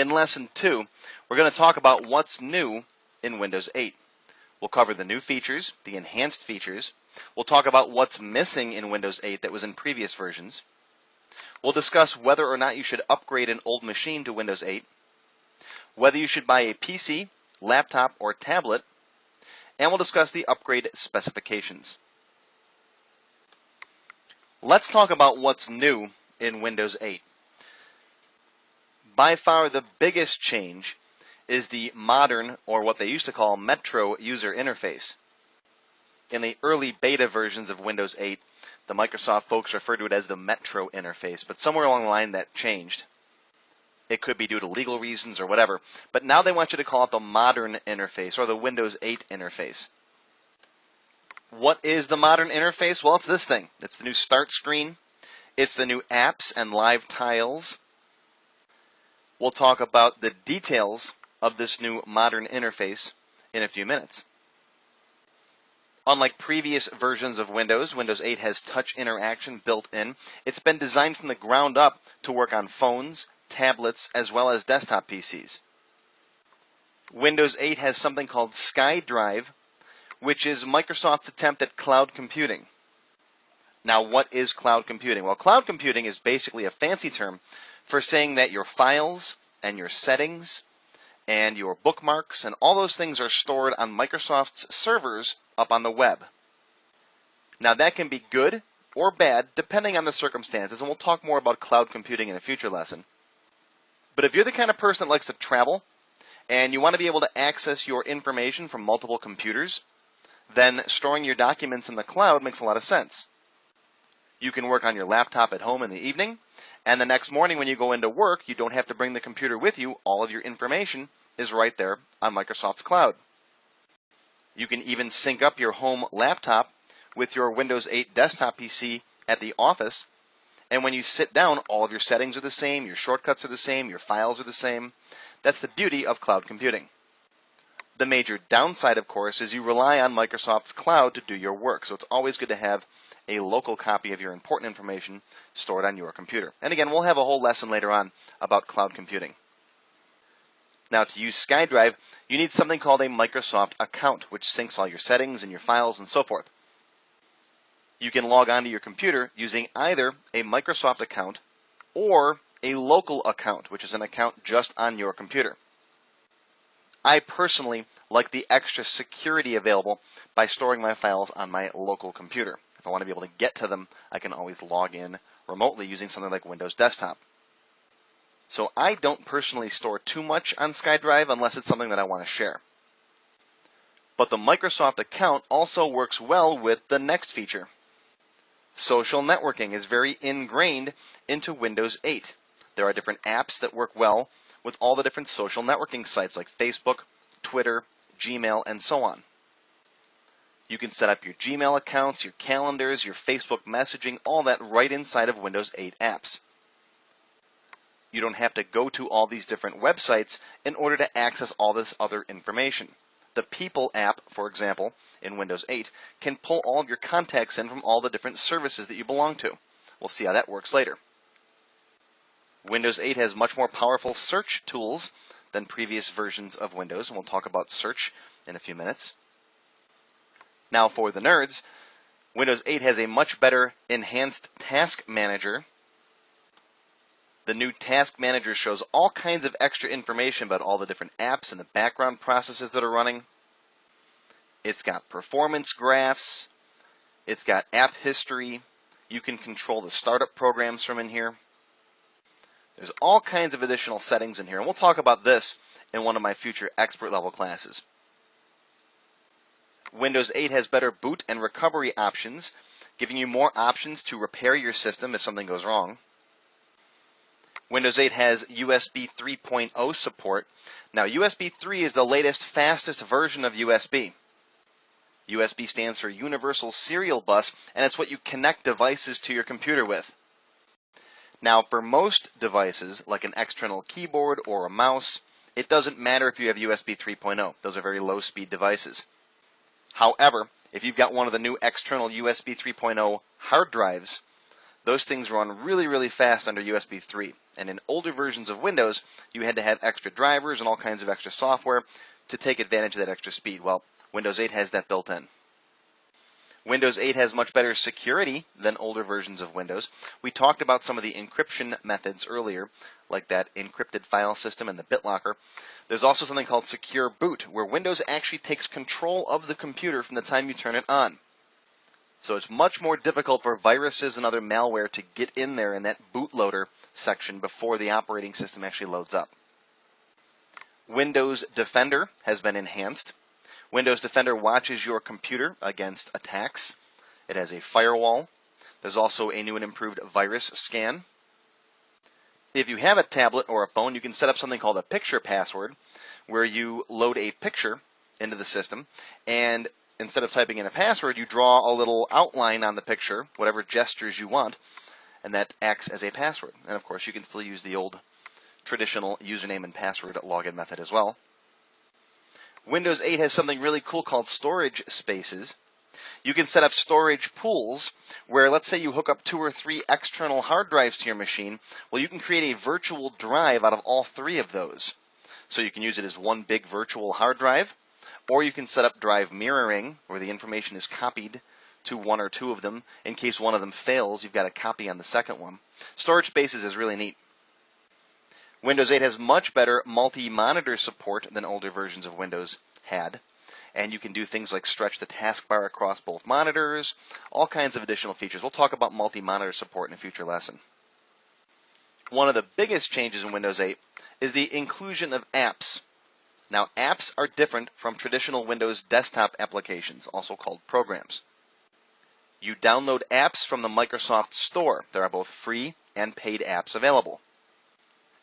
In Lesson 2, we're going to talk about what's new in Windows 8. We'll cover the new features, the enhanced features. We'll talk about what's missing in Windows 8 that was in previous versions. We'll discuss whether or not you should upgrade an old machine to Windows 8, whether you should buy a PC, laptop, or tablet, and we'll discuss the upgrade specifications. Let's talk about what's new in Windows 8. By far the biggest change is the modern, or what they used to call Metro user interface. In the early beta versions of Windows 8, the Microsoft folks referred to it as the Metro interface, but somewhere along the line that changed. It could be due to legal reasons or whatever, but now they want you to call it the modern interface, or the Windows 8 interface. What is the modern interface? Well, it's this thing. It's the new start screen. It's the new apps and live tiles. We'll talk about the details of this new modern interface in a few minutes. Unlike previous versions of Windows, Windows 8 has touch interaction built in. It's been designed from the ground up to work on phones, tablets, as well as desktop PCs. Windows 8 has something called SkyDrive, which is Microsoft's attempt at cloud computing. Now, what is cloud computing? Well, cloud computing is basically a fancy term for saying that your files and your settings and your bookmarks and all those things are stored on Microsoft's servers up on the web. Now, that can be good or bad depending on the circumstances, and we'll talk more about cloud computing in a future lesson. But if you're the kind of person that likes to travel and you want to be able to access your information from multiple computers, then storing your documents in the cloud makes a lot of sense. You can work on your laptop at home in the evening, and the next morning when you go into work, you don't have to bring the computer with you. All of your information is right there on Microsoft's cloud. You can even sync up your home laptop with your Windows 8 desktop PC at the office, and when you sit down, all of your settings are the same, your shortcuts are the same, your files are the same. That's the beauty of cloud computing. The major downside, of course, is you rely on Microsoft's cloud to do your work, so it's always good to have a local copy of your important information stored on your computer. And again, we'll have a whole lesson later on about cloud computing. Now, to use SkyDrive, you need something called a Microsoft account, which syncs all your settings and your files and so forth. You can log onto your computer using either a Microsoft account or a local account, which is an account just on your computer. I personally like the extra security available by storing my files on my local computer. If I want to be able to get to them, I can always log in remotely using something like Windows Desktop. So I don't personally store too much on SkyDrive unless it's something that I want to share. But the Microsoft account also works well with the next feature. Social networking is very ingrained into Windows 8. There are different apps that work well with all the different social networking sites like Facebook, Twitter, Gmail, and so on. You can set up your Gmail accounts, your calendars, your Facebook messaging, all that right inside of Windows 8 apps. You don't have to go to all these different websites in order to access all this other information. The People app, for example, in Windows 8, can pull all of your contacts in from all the different services that you belong to. We'll see how that works later. Windows 8 has much more powerful search tools than previous versions of Windows, and we'll talk about search in a few minutes. Now, for the nerds, Windows 8 has a much better enhanced task manager. The new task manager shows all kinds of extra information about all the different apps and the background processes that are running. It's got performance graphs. It's got app history. You can control the startup programs from in here. There's all kinds of additional settings in here, and we'll talk about this in one of my future expert level classes. Windows 8 has better boot and recovery options, giving you more options to repair your system if something goes wrong. Windows 8 has USB 3.0 support. Now, USB 3 is the latest, fastest version of USB. USB stands for Universal Serial Bus, and it's what you connect devices to your computer with. Now, for most devices, like an external keyboard or a mouse, it doesn't matter if you have USB 3.0. Those are very low-speed devices. However, if you've got one of the new external USB 3.0 hard drives, Those things run really, really fast under USB 3. And in older versions of Windows, you had to have extra drivers and all kinds of extra software to take advantage of that extra speed. Well, Windows 8 has that built in. Windows 8 has much better security than older versions of Windows. We talked about some of the encryption methods earlier, like that encrypted file system and the BitLocker. There's also something called Secure Boot, where Windows actually takes control of the computer from the time you turn it on. So it's much more difficult for viruses and other malware to get in there in that bootloader section before the operating system actually loads up. Windows Defender has been enhanced. Windows Defender watches your computer against attacks. It has a firewall. There's also a new and improved virus scan. If you have a tablet or a phone, you can set up something called a picture password, where you load a picture into the system, and instead of typing in a password, you draw a little outline on the picture, whatever gestures you want, and that acts as a password. And of course, you can still use the old traditional username and password login method as well. Windows 8 has something really cool called storage spaces. You can set up storage pools where, let's say you hook up 2 or 3 external hard drives to your machine. Well, you can create a virtual drive out of all 3 of those. So you can use it as one big virtual hard drive, or you can set up drive mirroring, where the information is copied to 1 or 2 of them. In case one of them fails, you've got a copy on the second one. Storage spaces is really neat. Windows 8 has much better multi-monitor support than older versions of Windows had. And you can do things like stretch the taskbar across both monitors, all kinds of additional features. We'll talk about multi-monitor support in a future lesson. One of the biggest changes in Windows 8 is the inclusion of apps. Now, apps are different from traditional Windows desktop applications, also called programs. You download apps from the Microsoft Store. There are both free and paid apps available.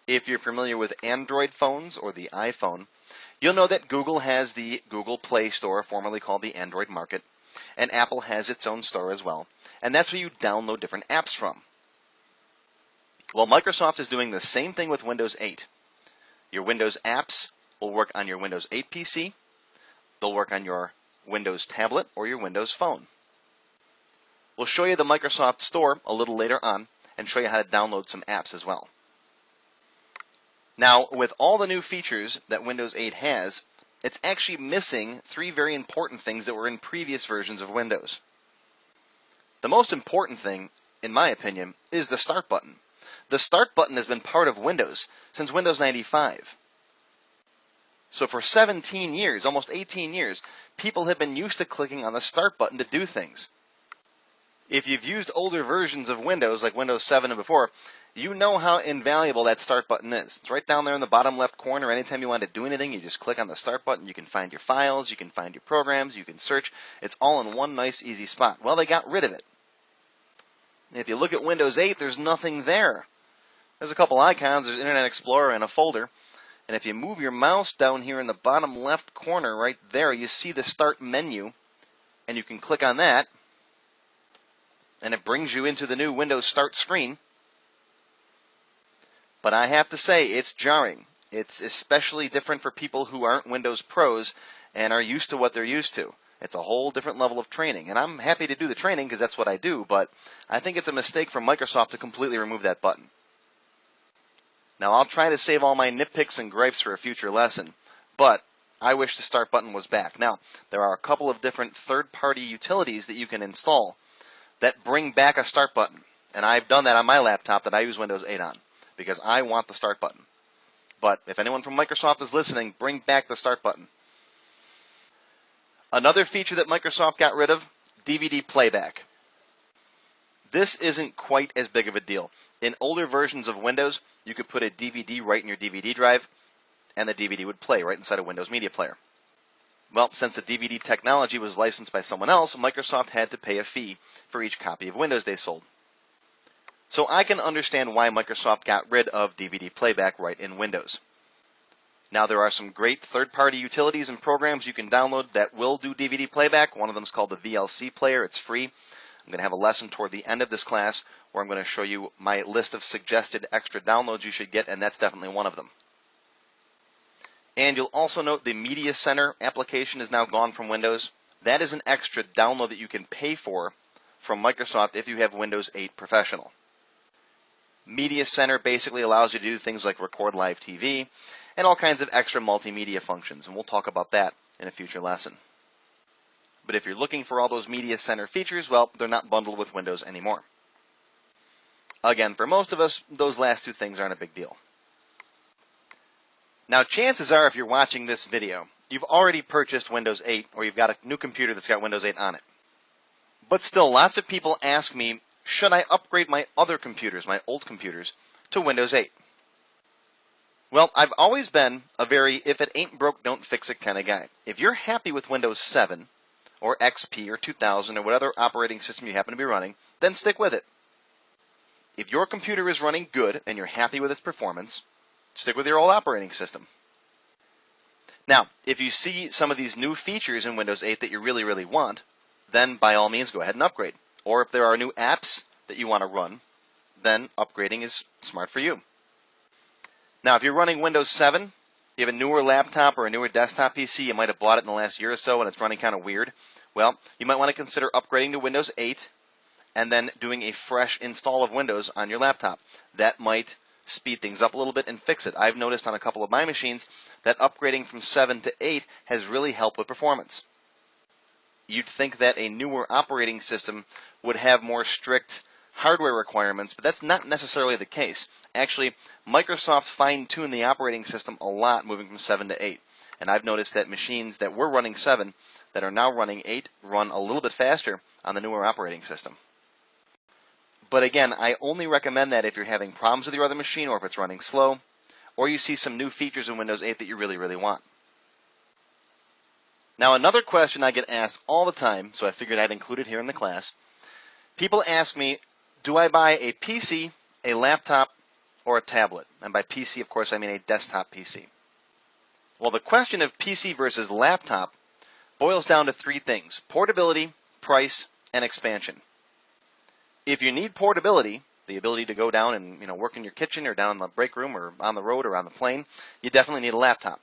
If you're familiar with Android phones or the iPhone, you'll know that Google has the Google Play Store, formerly called the Android Market, and Apple has its own store as well. And that's where you download different apps from. Well, Microsoft is doing the same thing with Windows 8. Your Windows apps will work on your Windows 8 PC. They'll work on your Windows tablet or your Windows phone. We'll show you the Microsoft Store a little later on and show you how to download some apps as well. Now, with all the new features that Windows 8 has, it's actually missing 3 very important things that were in previous versions of Windows. The most important thing, in my opinion, is the Start button. The Start button has been part of Windows since Windows 95. So for 17 years, almost 18 years, people have been used to clicking on the Start button to do things. If you've used older versions of Windows, like Windows 7 and before, you know how invaluable that Start button is. It's right down there in the bottom left corner. Anytime you want to do anything, you just click on the Start button. You can find your files, you can find your programs, you can search. It's all in one nice, easy spot. Well, they got rid of it. If you look at Windows 8, there's nothing there. There's a couple icons. There's Internet Explorer and a folder. And if you move your mouse down here in the bottom left corner right there, you see the Start menu. And you can click on that. And it brings you into the new Windows Start screen. But I have to say, it's jarring. It's especially different for people who aren't Windows pros and are used to what they're used to. It's a whole different level of training. And I'm happy to do the training because that's what I do, but I think it's a mistake for Microsoft to completely remove that button. Now, I'll try to save all my nitpicks and gripes for a future lesson, but I wish the Start button was back. Now, there are a couple of different third-party utilities that you can install that bring back a Start button. And I've done that on my laptop that I use Windows 8 on, because I want the Start button. But if anyone from Microsoft is listening, bring back the Start button. Another feature that Microsoft got rid of, DVD playback. This isn't quite as big of a deal. In older versions of Windows, you could put a DVD right in your DVD drive, and the DVD would play right inside a Windows Media Player. Well, since the DVD technology was licensed by someone else, Microsoft had to pay a fee for each copy of Windows they sold. So I can understand why Microsoft got rid of DVD playback right in Windows. Now, there are some great third-party utilities and programs you can download that will do DVD playback. One of them is called the VLC player. It's free. I'm going to have a lesson toward the end of this class where I'm going to show you my list of suggested extra downloads you should get, and that's definitely one of them. And you'll also note the Media Center application is now gone from Windows. That is an extra download that you can pay for from Microsoft if you have Windows 8 Professional. Media Center basically allows you to do things like record live TV and all kinds of extra multimedia functions, and we'll talk about that in a future lesson. But if you're looking for all those Media Center features, well, they're not bundled with Windows anymore. Again, for most of us, those last two things aren't a big deal. Now, chances are if you're watching this video, you've already purchased Windows 8 or you've got a new computer that's got Windows 8 on it. But still, lots of people ask me, should I upgrade my other computers, my old computers, to Windows 8? Well, I've always been a very if it ain't broke, don't fix it kind of guy. If you're happy with Windows 7 or XP or 2000 or whatever operating system you happen to be running, then stick with it. If your computer is running good and you're happy with its performance, stick with your old operating system. Now, if you see some of these new features in Windows 8 that you really, really want, then by all means go ahead and upgrade. Or if there are new apps that you want to run, then upgrading is smart for you. Now, if you're running Windows 7, you have a newer laptop or a newer desktop PC, you might have bought it in the last year or so and it's running kind of weird, well, you might want to consider upgrading to Windows 8 and then doing a fresh install of Windows on your laptop. That might speed things up a little bit and fix it. I've noticed on a couple of my machines that upgrading from 7 to 8 has really helped with performance. You'd think that a newer operating system would have more strict hardware requirements, but that's not necessarily the case. Actually, Microsoft fine-tuned the operating system a lot moving from 7 to 8. And I've noticed that machines that were running 7 that are now running 8 run a little bit faster on the newer operating system. But again, I only recommend that if you're having problems with your other machine or if it's running slow, or you see some new features in Windows 8 that you really, really want. Now, another question I get asked all the time, so I figured I'd include it here in the class. People ask me, do I buy a PC, a laptop, or a tablet? And by PC, of course, I mean a desktop PC. Well, the question of PC versus laptop boils down to three things: portability, price, and expansion. If you need portability, the ability to go down and work in your kitchen or down in the break room or on the road or on the plane, you definitely need a laptop.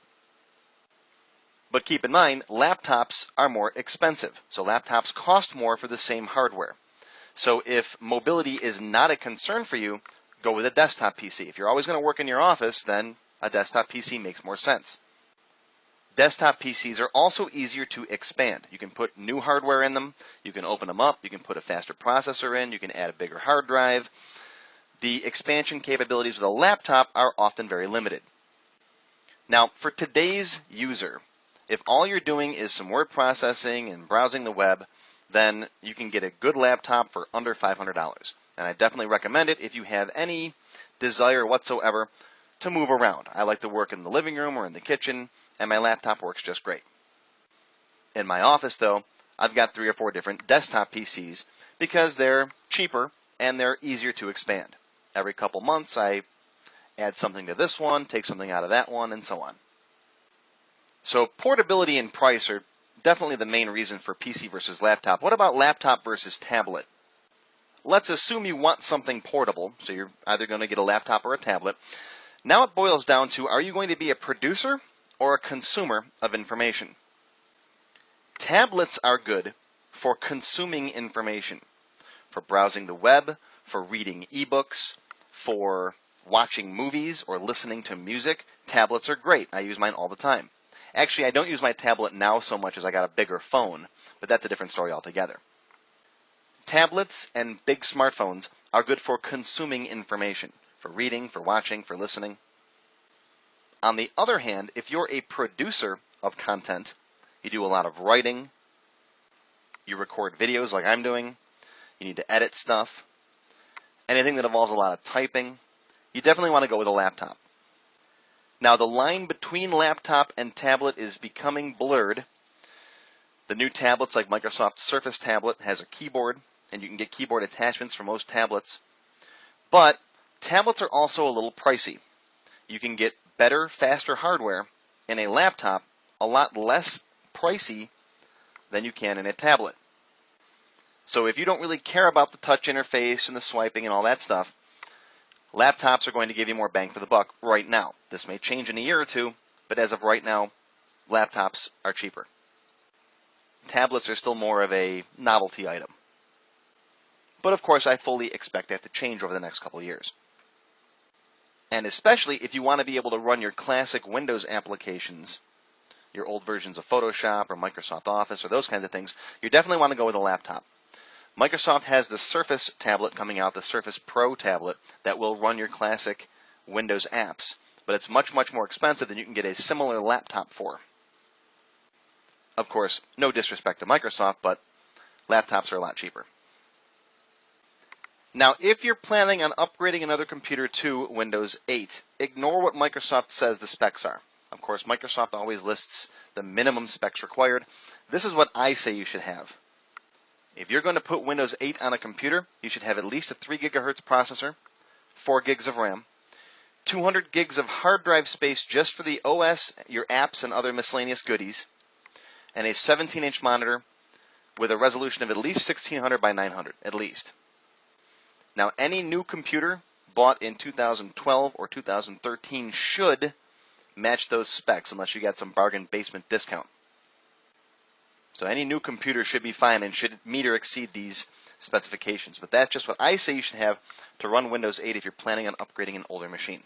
But keep in mind, laptops are more expensive. So laptops cost more for the same hardware. So if mobility is not a concern for you, go with a desktop PC. If you're always going to work in your office, then a desktop PC makes more sense. Desktop PCs are also easier to expand. You can put new hardware in them. You can open them up. You can put a faster processor in. You can add a bigger hard drive. The expansion capabilities with a laptop are often very limited. Now, for today's user, if all you're doing is some word processing and browsing the web, then you can get a good laptop for under $500. And I definitely recommend it if you have any desire whatsoever to move around. I like to work in the living room or in the kitchen, and my laptop works just great. In my office, though, I've got 3 or 4 different desktop PCs because they're cheaper and they're easier to expand. Every couple months, I add something to this one, take something out of that one, and so on. So portability and price are definitely the main reason for PC versus laptop. What about laptop versus tablet? Let's assume you want something portable, so you're either going to get a laptop or a tablet. Now it boils down to, are you going to be a producer or a consumer of information? Tablets are good for consuming information, for browsing the web, for reading ebooks, for watching movies or listening to music. Tablets are great. I use mine all the time. Actually, I don't use my tablet now so much as I got a bigger phone, but that's a different story altogether. Tablets and big smartphones are good for consuming information, for reading, for watching, for listening. On the other hand, if you're a producer of content, you do a lot of writing, you record videos like I'm doing, you need to edit stuff, anything that involves a lot of typing, you definitely want to go with a laptop. Now, the line between laptop and tablet is becoming blurred. The new tablets like Microsoft Surface tablet has a keyboard, and you can get keyboard attachments for most tablets. But tablets are also a little pricey. You can get better, faster hardware in a laptop a lot less pricey than you can in a tablet. So if you don't really care about the touch interface and the swiping and all that stuff, laptops are going to give you more bang for the buck right now. This may change in a year or two, but as of right now, laptops are cheaper. Tablets are still more of a novelty item. But of course, I fully expect that to change over the next couple of years. And especially if you want to be able to run your classic Windows applications, your old versions of Photoshop or Microsoft Office or those kinds of things, you definitely want to go with a laptop. Microsoft has the Surface tablet coming out, the Surface Pro tablet, that will run your classic Windows apps. But it's much, much more expensive than you can get a similar laptop for. Of course, no disrespect to Microsoft, but laptops are a lot cheaper. Now, if you're planning on upgrading another computer to Windows 8, ignore what Microsoft says the specs are. Of course, Microsoft always lists the minimum specs required. This is what I say you should have. If you're going to put Windows 8 on a computer, you should have at least a 3 gigahertz processor, 4 gigs of RAM, 200 gigs of hard drive space just for the OS, your apps, and other miscellaneous goodies, and a 17-inch monitor with a resolution of at least 1600 by 900, at least. Now, any new computer bought in 2012 or 2013 should match those specs unless you got some bargain basement discount. So any new computer should be fine and should meet or exceed these specifications. But that's just what I say you should have to run Windows 8 if you're planning on upgrading an older machine.